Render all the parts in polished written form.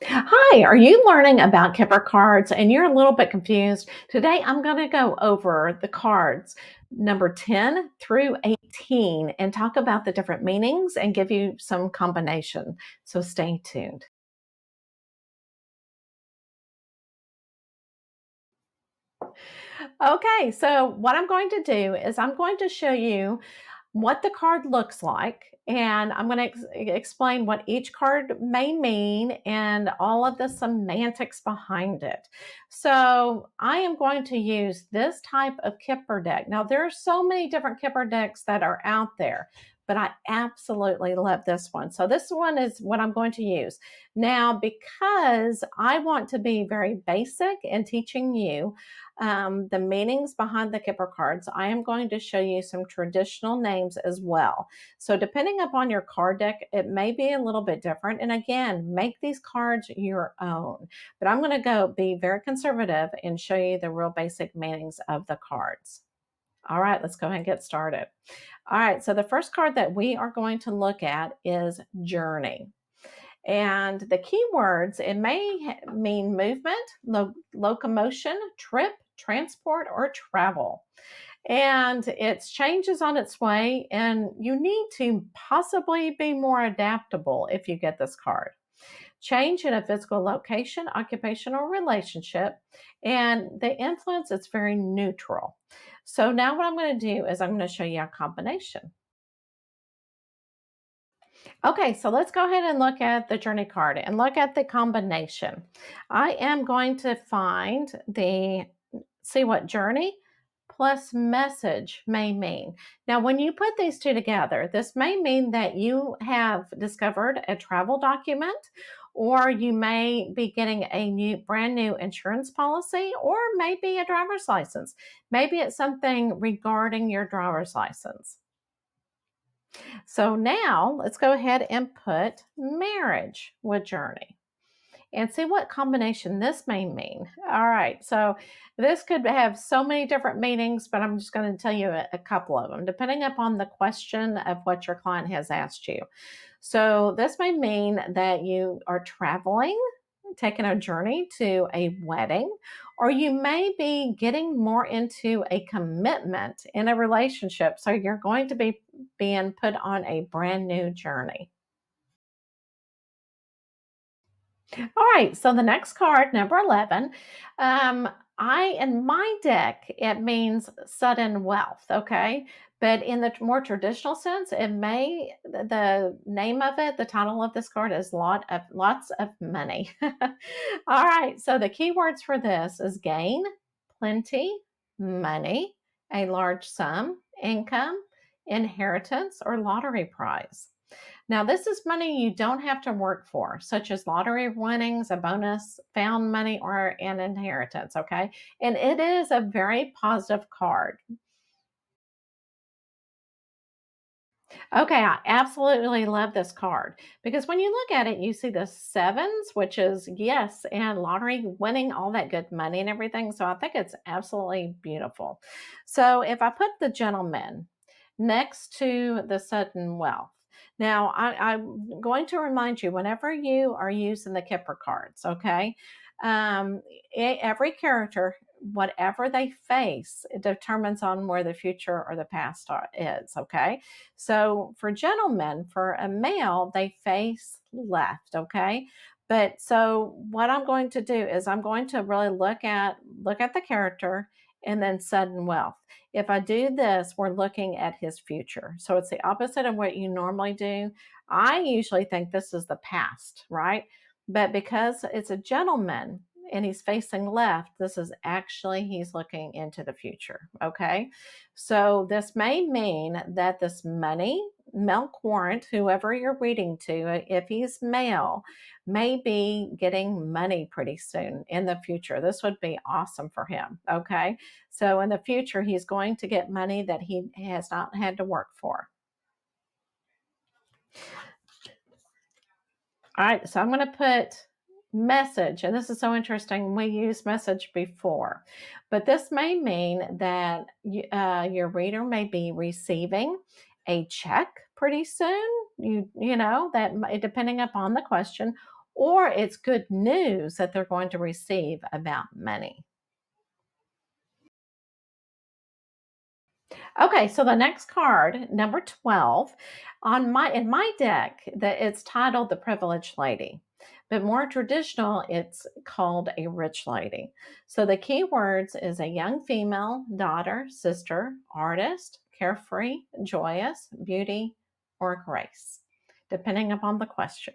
Hi, are you learning about Kipper cards and you're a little bit confused? Today I'm going to go over the cards number 10 through 18 and talk about the different meanings and give you some combination. So stay tuned. Okay, so what I'm going to do is I'm going to show you what the card looks like, and I'm going to explain what each card may mean and all of the semantics behind it. So, I am going to use this type of Kipper deck. Now, there are so many different Kipper decks that are out there, but I absolutely love this one. So, this one is what I'm going to use. Now, because I want to be very basic in teaching you the meanings behind the Kipper cards, I am going to show you some traditional names as well. So, depending upon your card deck, it may be a little bit different. And again, make these cards your own. But I'm going to go be very conservative and show you the real basic meanings of the cards. All right, let's go ahead and get started. All right, so the first card that we are going to look at is journey. And the key words, it may mean movement, locomotion, trip, transport, or travel. And it changes on its way, and you need to possibly be more adaptable if you get this card. Change in a physical location, occupation, or relationship, and the influence is very neutral. So now what I'm going to do is I'm going to show you a combination. Okay, so let's go ahead and look at the journey card and look at the combination. I am going to find see what journey plus message may mean. Now, when you put these two together, this may mean that you have discovered a travel document, or you may be getting a brand new insurance policy, or maybe a driver's license. Maybe it's something regarding your driver's license. So now let's go ahead and put marriage with journey and see what combination this may mean. All right, so this could have so many different meanings, but I'm just going to tell you a couple of them, depending upon the question of what your client has asked you. So this may mean that you are traveling, taking a journey to a wedding, or you may be getting more into a commitment in a relationship. So you're going to be being put on a brand new journey. All right, so the next card, number 11, um, in my deck, it means sudden wealth, okay? But in the more traditional sense, the name of it, the title of this card is lots of money. All right, so the keywords for this is gain, plenty, money, a large sum, income, inheritance, or lottery prize. Now, this is money you don't have to work for, such as lottery winnings, a bonus, found money, or an inheritance. Okay. And it is a very positive card. Okay. I absolutely love this card because when you look at it, you see the sevens, which is yes, and lottery winning, all that good money and everything. So I think it's absolutely beautiful. So if I put the gentleman next to the sudden wealth. Now, I'm going to remind you whenever you are using the Kipper cards, okay? Every character, whatever they face, it determines on where the future or the past is, okay? So for gentlemen, for a male, they face left, okay? But so what I'm going to do is I'm going to really look at the character and then sudden wealth. If I do this, we're looking at his future. So it's the opposite of what you normally do. I usually think this is the past, right? But because it's a gentleman and he's facing left, this is actually, he's looking into the future. Okay. So this may mean that this money, milk warrant, whoever you're reading to, if he's male, may be getting money pretty soon in the future. This would be awesome for him. Okay. So in the future, he's going to get money that he has not had to work for. All right, so I'm going to put message, and this is so interesting. We used message before, but this may mean that your reader may be receiving a check pretty soon. You know that depending upon the question, or it's good news that they're going to receive about money. Okay, so the next card, number 12, in my deck, it's titled The Privileged Lady. But more traditional, it's called a rich lady. So the key words is a young female, daughter, sister, artist, carefree, joyous, beauty, or grace, depending upon the question.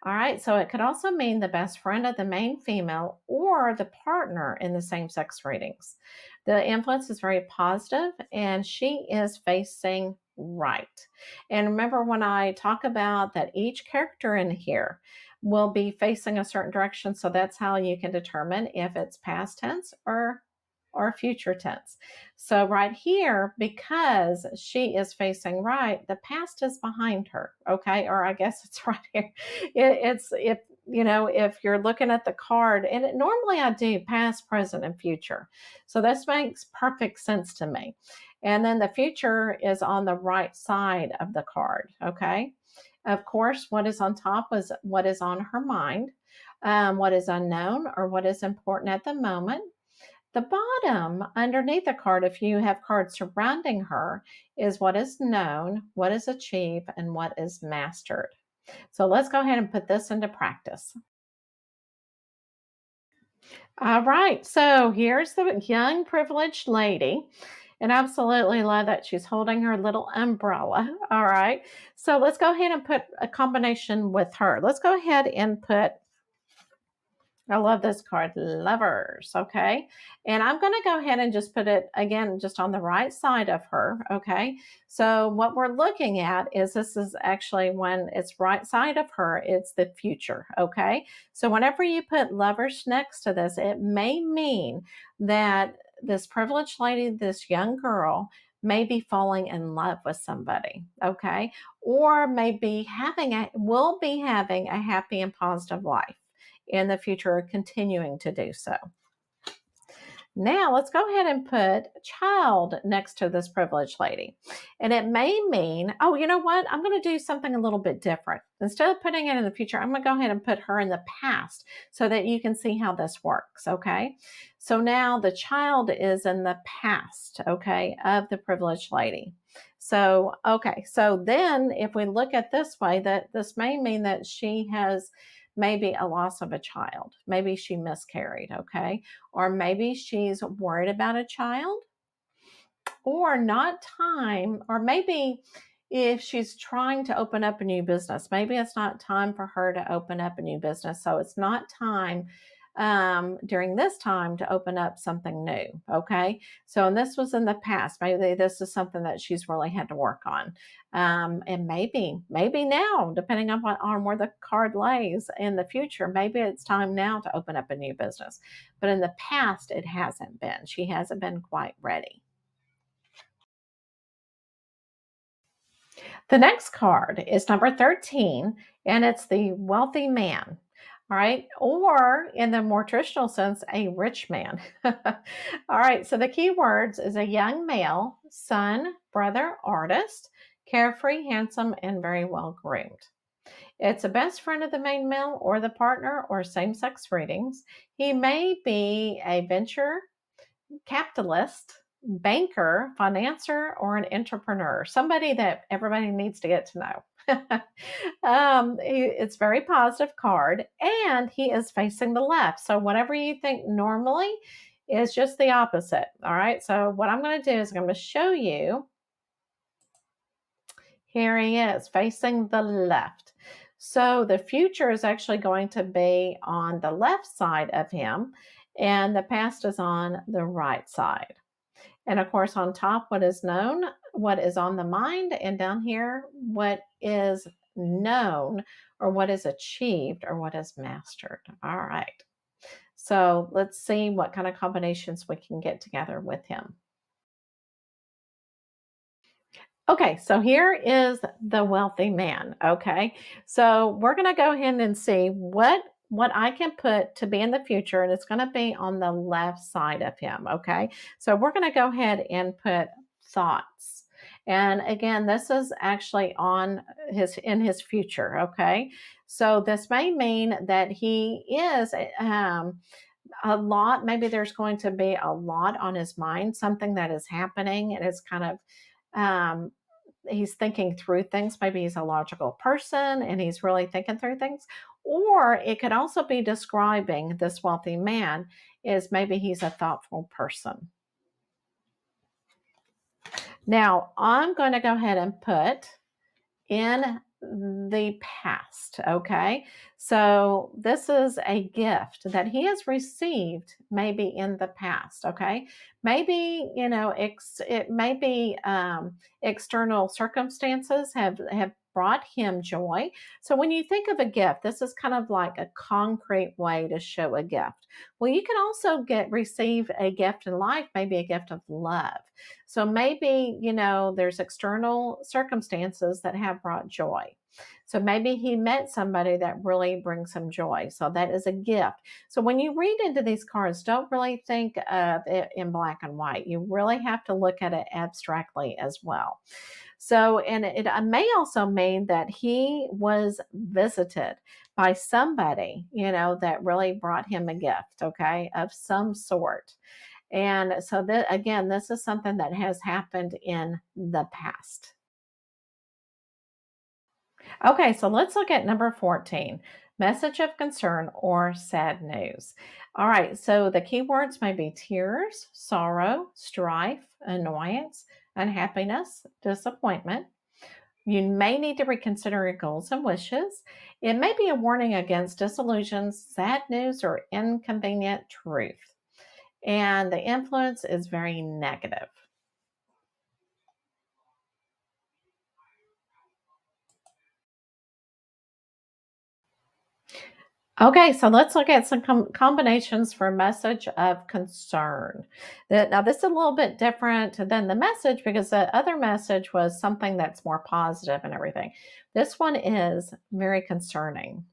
All right, so it could also mean the best friend of the main female or the partner in the same sex readings. The influence is very positive and she is facing right. And remember, when I talk about that each character in here will be facing a certain direction, so that's how you can determine if it's past tense or future tense. So right here, because she is facing right, the past is behind her, okay? Or I guess it's right here. It's if if you're looking at the card, and normally I do past, present, and future. So this makes perfect sense to me. And then the future is on the right side of the card, okay? Of course, what is on top is what is on her mind, what is unknown or what is important at the moment. The bottom underneath the card, if you have cards surrounding her, is what is known, what is achieved, and what is mastered. So let's go ahead and put this into practice. All right, so here's the young privileged lady. And I absolutely love that she's holding her little umbrella. All right, so let's go ahead and put a combination with her. Let's go ahead and put, I love this card, lovers. Okay. And I'm going to go ahead and just put it again, just on the right side of her. Okay. So what we're looking at is this is actually when it's right side of her, it's the future. Okay. So whenever you put lovers next to this, it may mean that this privileged lady, this young girl, may be falling in love with somebody. Okay. Or will be having a happy and positive life in the future, continuing to do so. Now let's go ahead and put child next to this privileged lady. And it may mean, oh, you know what? I'm going to do something a little bit different. Instead of putting it in the future, I'm going to go ahead and put her in the past so that you can see how this works. Okay. So now the child is in the past, okay, of the privileged lady. So, okay. So then if we look at this way, that this may mean that she has maybe a loss of a child. Maybe she miscarried, okay? Or maybe she's worried about a child, or not time, or maybe if she's trying to open up a new business, maybe it's not time for her to open up a new business. So it's not time during this time to open up something new. Okay. So, and this was in the past. Maybe this is something that she's really had to work on. And maybe now, depending on where the card lays in the future, maybe it's time now to open up a new business. But in the past, it hasn't been. She hasn't been quite ready. The next card is number 13, and it's the wealthy man. All right. Or in the more traditional sense, a rich man. All right. So the key words is a young male, son, brother, artist, carefree, handsome, and very well groomed. It's a best friend of the main male or the partner or same sex readings. He may be a venture capitalist, banker, financier, or an entrepreneur, somebody that everybody needs to get to know. It's very positive card, and he is facing the left. So whatever you think normally is just the opposite. All right. So what I'm going to do is I'm going to show you. Here he is facing the left. So the future is actually going to be on the left side of him, and the past is on the right side. And of course, on top, what is known, what is on the mind, and down here, what is known or what is achieved or what is mastered. All right. So let's see what kind of combinations we can get together with him. Okay, so here is the wealthy man. Okay, so we're going to go ahead and see what I can put to be in the future, and it's going to be on the left side of him. Okay, so we're going to go ahead and put thoughts, And again, this is actually in his future, okay? So this may mean that he is a lot, maybe there's going to be a lot on his mind, something that is happening, and it's kind of um, he's thinking through things. Maybe he's a logical person and he's really thinking through things. Or it could also be describing this wealthy man is maybe he's a thoughtful person. Now, I'm going to go ahead and put in the past. Okay. So this is a gift that he has received maybe in the past. Okay. Maybe, it may be external circumstances have brought him joy. So when you think of a gift, this is kind of like a concrete way to show a gift. Well, you can also receive a gift in life, maybe a gift of love. So maybe, there's external circumstances that have brought joy. So maybe he met somebody that really brings him joy. So that is a gift. So when you read into these cards, don't really think of it in black and white. You really have to look at it abstractly as well. So, and it may also mean that he was visited by somebody, that really brought him a gift, okay, of some sort. And so that again, this is something that has happened in the past. Okay, so let's look at number 14, message of concern or sad news. All right, so the keywords may be tears, sorrow, strife, annoyance, unhappiness, disappointment. You may need to reconsider your goals and wishes. It may be a warning against disillusions, sad news, or inconvenient truth. And the influence is very negative. Okay, so let's look at some combinations for message of concern. Now, this is a little bit different than the message because the other message was something that's more positive and everything. This one is very concerning.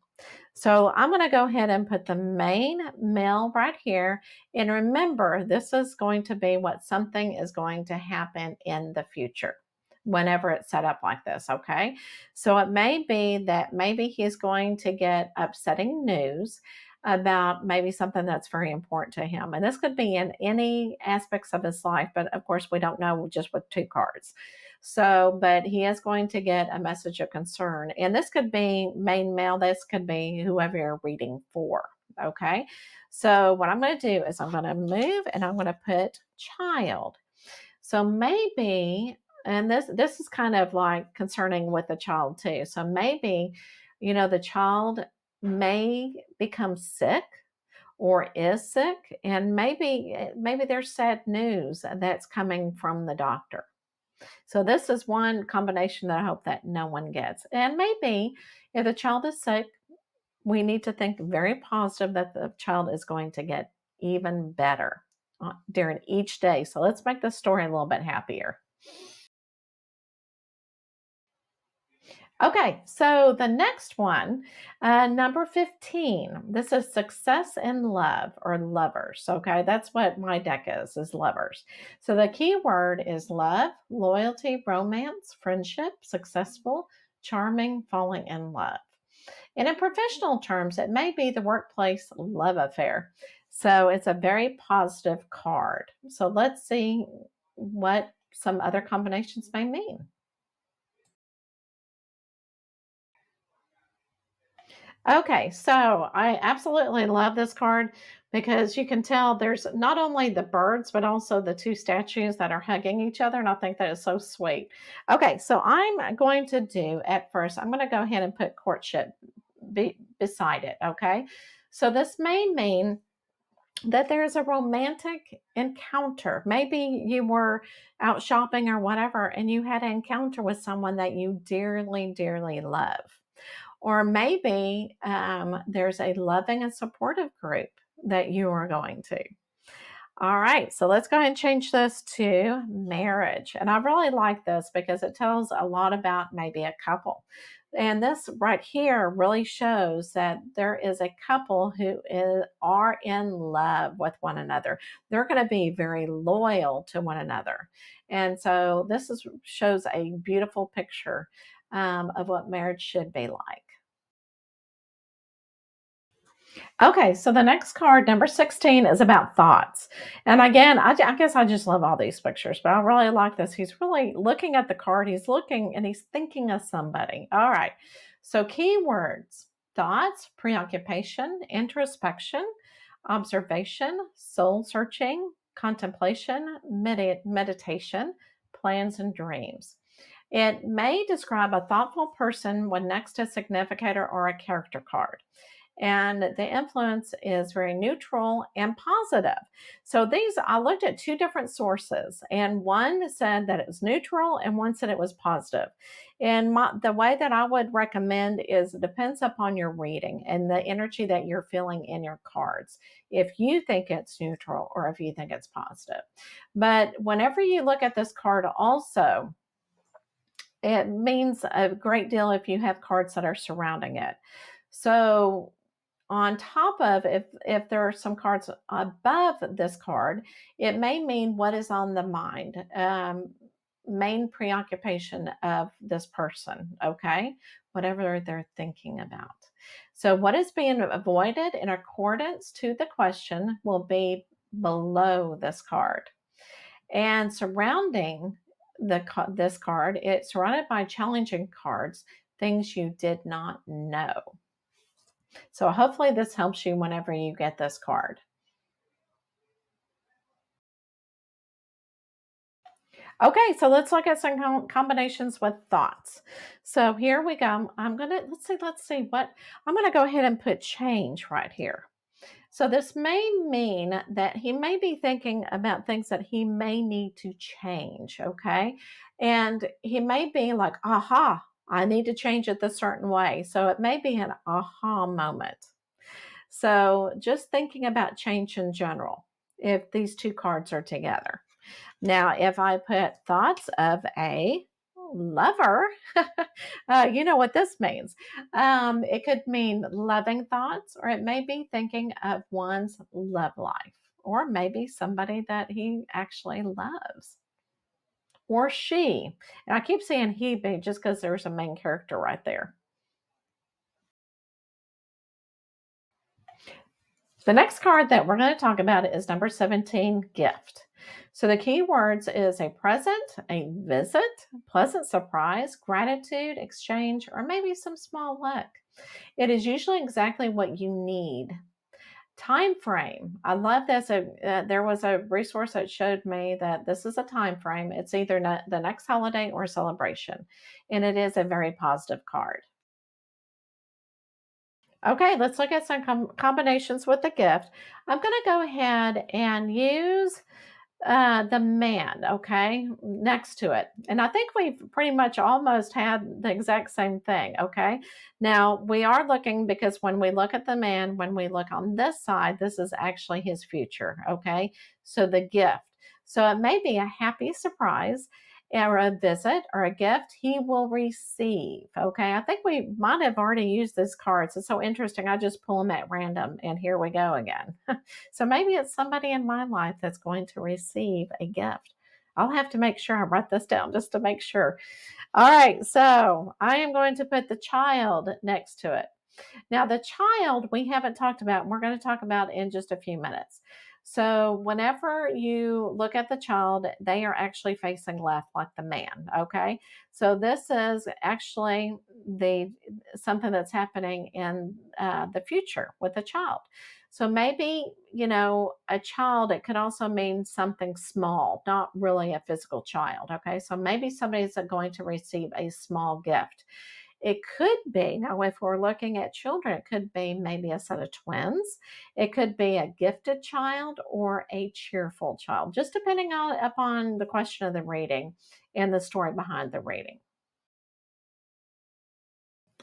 So I'm going to go ahead and put the main mail right here. And remember, this is going to be what something is going to happen in the future whenever it's set up like this. Okay. So it may be that maybe he's going to get upsetting news about maybe something that's very important to him. And this could be in any aspects of his life, but of course, we don't know just with two cards. So, but he is going to get a message of concern. And this could be main mail, this could be whoever you're reading for. Okay. So, what I'm going to do is I'm going to move and I'm going to put child. So maybe, and this is kind of like concerning with the child too. So maybe, the child may become sick or is sick, and maybe there's sad news that's coming from the doctor. So this is one combination that I hope that no one gets. And maybe if the child is sick, we need to think very positive that the child is going to get even better during each day. So let's make the story a little bit happier. Okay, so the next one, number 15. This is success in love or lovers. Okay, that's what my deck is lovers. So the key word is love, loyalty, romance, friendship, successful, charming, falling in love. And in professional terms, it may be the workplace love affair. So it's a very positive card. So let's see what some other combinations may mean. Okay, so I absolutely love this card because you can tell there's not only the birds, but also the two statues that are hugging each other. And I think that is so sweet. Okay, so I'm going to do at first, I'm going to go ahead and put courtship beside it. Okay, so this may mean that there's a romantic encounter. Maybe you were out shopping or whatever, and you had an encounter with someone that you dearly, dearly love. Or maybe there's a loving and supportive group that you are going to. All right, so let's go ahead and change this to marriage. And I really like this because it tells a lot about maybe a couple. And this right here really shows that there is a couple are in love with one another. They're going to be very loyal to one another. And so shows a beautiful picture of what marriage should be like. Okay, so the next card, number 16, is about thoughts. And again, I guess I just love all these pictures, but I really like this. He's really looking at the card. He's looking and he's thinking of somebody. All right. So, keywords: thoughts, preoccupation, introspection, observation, soul searching, contemplation, meditation, plans, and dreams. It may describe a thoughtful person when next to a significant or a character card, and the influence is very neutral and positive. So I looked at two different sources, and one said that it was neutral and one said it was positive. And the way that I would recommend is it depends upon your reading and the energy that you're feeling in your cards, if you think it's neutral or if you think it's positive. But whenever you look at this card also, it means a great deal if you have cards that are surrounding it. So on top of, if there are some cards above this card, it may mean what is on the mind, main preoccupation of this person, okay, whatever they're thinking about. So what is being avoided in accordance to the question will be below this card. And surrounding this card, it's surrounded by challenging cards, things you did not know. So hopefully this helps you whenever you get this card. Okay, so let's look at some combinations with thoughts. So here we go. Let's see what, I'm gonna go ahead and put change right here. So this may mean that he may be thinking about things that he may need to change, okay? And he may be like, aha, I need to change it this certain way. So it may be an aha moment. So just thinking about change in general, if these two cards are together. Now, if I put thoughts of a lover, you know what this means. It could mean loving thoughts, or it may be thinking of one's love life, or maybe somebody that he actually loves, or she. And I keep saying he just because there's a main character right there. The next card that we're going to talk about is number 17, gift. So the key words is a present, a visit, pleasant surprise, gratitude, exchange, or maybe some small luck. It is usually exactly what you need. Time frame. I love this. There was a resource that showed me that this is a time frame. It's either the next holiday or celebration, and it is a very positive card. Okay, let's look at some combinations with the gift. I'm going to go ahead and use the man, okay, next to it. And I think we've pretty much almost had the exact same thing, okay? Now, we are looking, because when we look at the man, when we look on this side, this is actually his future, okay? So the gift. So it may be a happy surprise or a visit or a gift he will receive, okay? I think we might have already used these cards. It's so interesting. I just pull them at random, and here we go again. So maybe it's somebody in my life that's going to receive a gift. I'll have to make sure I write this down just to make sure. All right, so I am going to put the child next to it. Now, the child we haven't talked about, and we're going to talk about in just a few minutes. So, whenever you look at the child, they are actually facing left like the man, okay? So, this is actually the something that's happening in the future with a child. So maybe, a child, it could also mean something small, not really a physical child, okay? So maybe somebody's going to receive a small gift. It could be, now if we're looking at children, it could be maybe a set of twins. It could be a gifted child or a cheerful child, just depending upon the question of the reading and the story behind the reading.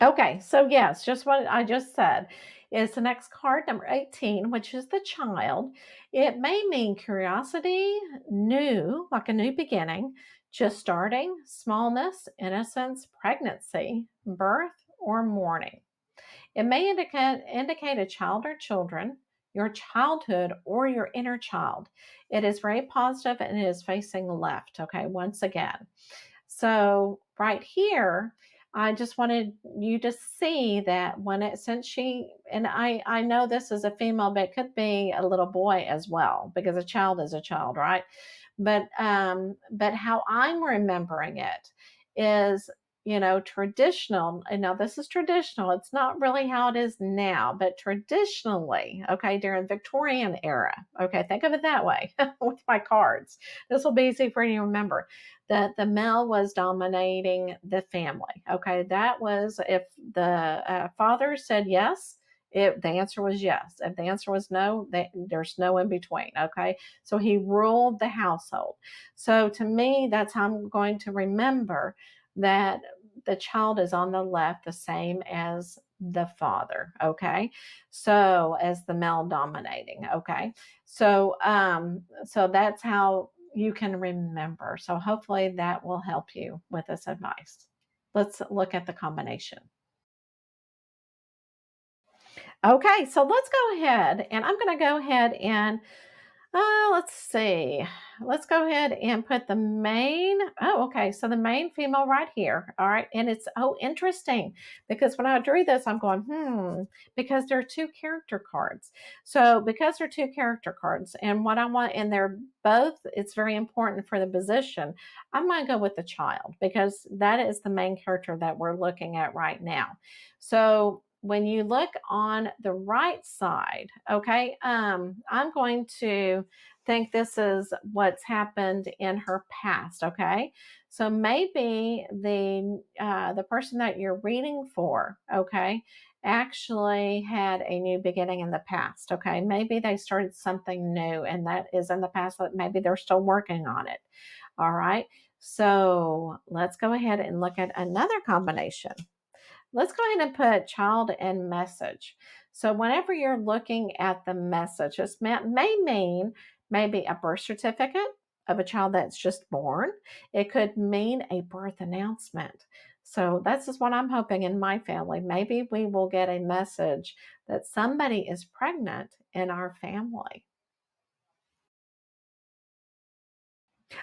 Okay, so yes, just what I just said is the next card, number 18, which is the child. It may mean curiosity, new, like a new beginning, just starting, smallness, innocence, pregnancy, birth, or mourning. It may indicate a child or children, your childhood, or your inner child. It is very positive and it is facing left, okay, once again. So right here, I just wanted you to see that since she, and I know this is a female, but it could be a little boy as well, because a child is a child, right? But how I'm remembering it is, traditional. And now this is traditional. It's not really how it is now, but traditionally, okay, during Victorian era, okay, think of it that way with my cards. This will be easy for you to remember that the male was dominating the family. Okay, that was if the father said yes, the answer was yes. If the answer was no, there's no in between. Okay, so he ruled the household. So to me, that's how I'm going to remember that the child is on the left, the same as the father. Okay, so as the male dominating. Okay, so that's how you can remember. So hopefully that will help you with this advice. Let's look at the combination. Okay, so let's go ahead and I'm going to go ahead and let's see. Let's go ahead and put the main. Oh, okay. So the main female right here. All right. And it's, interesting, because when I drew this, I'm going, because there are two character cards. So because they're two character cards, and what I want, and they're both, it's very important for the position. I'm going to go with the child, because that is the main character that we're looking at right now. So when you look on the right side, okay, I'm going to think this is what's happened in her past, okay? So maybe the person that you're reading for, okay, actually had a new beginning in the past, okay? Maybe they started something new and that is in the past, but maybe they're still working on it. All right. So let's go ahead and look at another combination. Let's go ahead and put child and message. So whenever you're looking at the message, this may mean maybe a birth certificate of a child that's just born. It could mean a birth announcement. So that's just what I'm hoping in my family. Maybe we will get a message that somebody is pregnant in our family.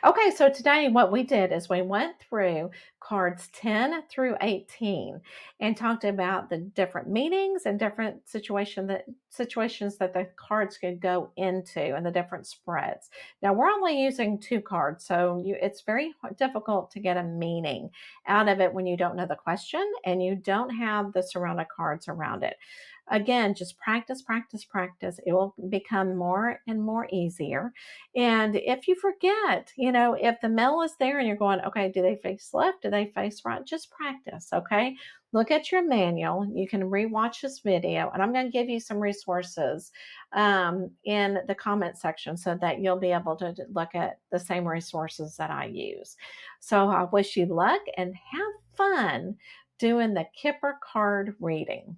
Okay, so today what we did is we went through cards 10 through 18 and talked about the different meanings and different situations that the cards could go into and the different spreads. Now we're only using two cards, so it's very difficult to get a meaning out of it when you don't know the question and you don't have the surrounded cards around it. Again, just practice, practice, practice. It will become more and more easier. And if you forget, if the male is there and you're going, okay, do they face left? Do they face right? Just practice, okay? Look at your manual. You can rewatch this video, and I'm going to give you some resources in the comment section so that you'll be able to look at the same resources that I use. So I wish you luck and have fun doing the Kipper card reading.